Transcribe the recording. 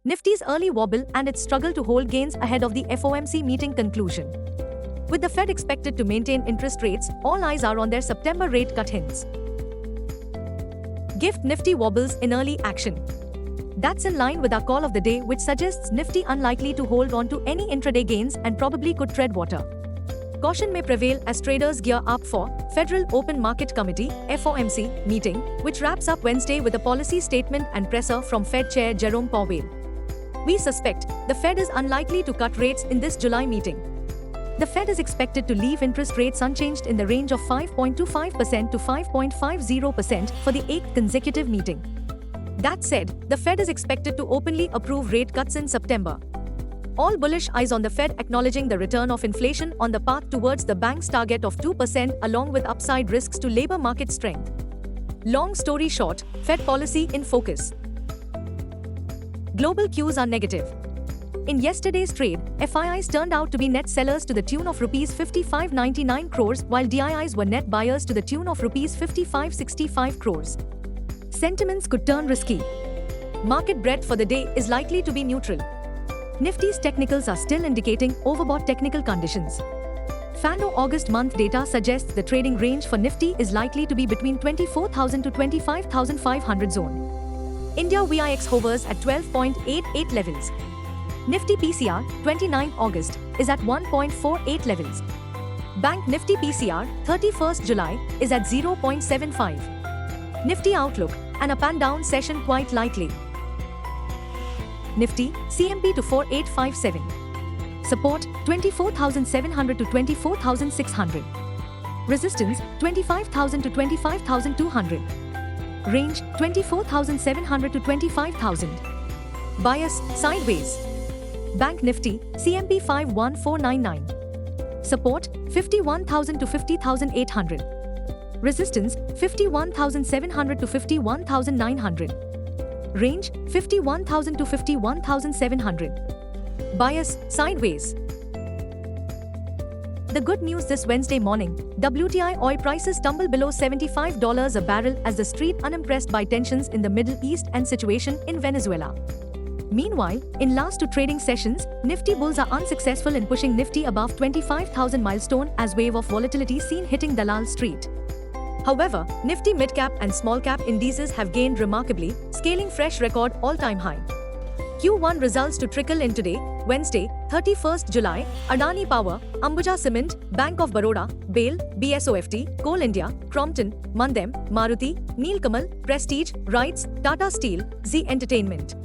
Nifty's early wobble and its struggle to hold gains ahead of the FOMC meeting conclusion. With the Fed expected to maintain interest rates, all eyes are on their September rate cut hints. Gift Nifty wobbles in early action. That's in line with our call of the day, which suggests Nifty unlikely to hold on to any intraday gains and probably could tread water. Caution may prevail as traders gear up for Federal Open Market Committee (FOMC) meeting, which wraps up Wednesday with a policy statement and presser from Fed Chair Jerome Powell. We suspect the Fed is unlikely to cut rates in this July meeting. The Fed is expected to leave interest rates unchanged in the range of 5.25% to 5.50% for the 8th consecutive meeting. That said, the Fed is expected to openly approve rate cuts in September. All bullish eyes on the Fed acknowledging the return of inflation on the path towards the bank's target of 2% along with upside risks to labor market strength. Long story short, Fed policy in focus. Global cues are negative. In yesterday's trade, FIIs turned out to be net sellers to the tune of Rs 5599 crores while DIIs were net buyers to the tune of Rs 5565 crores. Sentiments could turn risky. Market breadth for the day is likely to be neutral. Nifty's technicals are still indicating overbought technical conditions. FANO August month data suggests the trading range for Nifty is likely to be between 24,000 to 25,500 zone. India VIX hovers at 12.88 levels. Nifty PCR, 29 August, is at 1.48 levels. Bank Nifty PCR, 31st July, is at 0.75. Nifty outlook, an up and down session quite likely. Nifty, CMP to 4857. Support, 24,700 to 24,600. Resistance, 25,000 to 25,200. Range, 24,700 to 25,000. Bias, sideways. Bank Nifty, CMP 51499. Support, 51,000 to 50,800. Resistance, 51,700 to 51,900. Range, 51,000 to 51,700. Bias, sideways. The good news this Wednesday morning, WTI oil prices tumble below $75 a barrel as the street unimpressed by tensions in the Middle East and situation in Venezuela. Meanwhile, in last two trading sessions, Nifty bulls are unsuccessful in pushing Nifty above 25,000 milestone as wave of volatility seen hitting Dalal Street. However, Nifty mid-cap and small-cap indices have gained remarkably, scaling fresh record all-time high. Q1 results to trickle in today, Wednesday, 31st July, Adani Power, Ambuja Cement, Bank of Baroda, BAIL, BSOFT, Coal India, Crompton, Mandem, Maruti, Neelkamal, Prestige, Rites, Tata Steel, Zee Entertainment.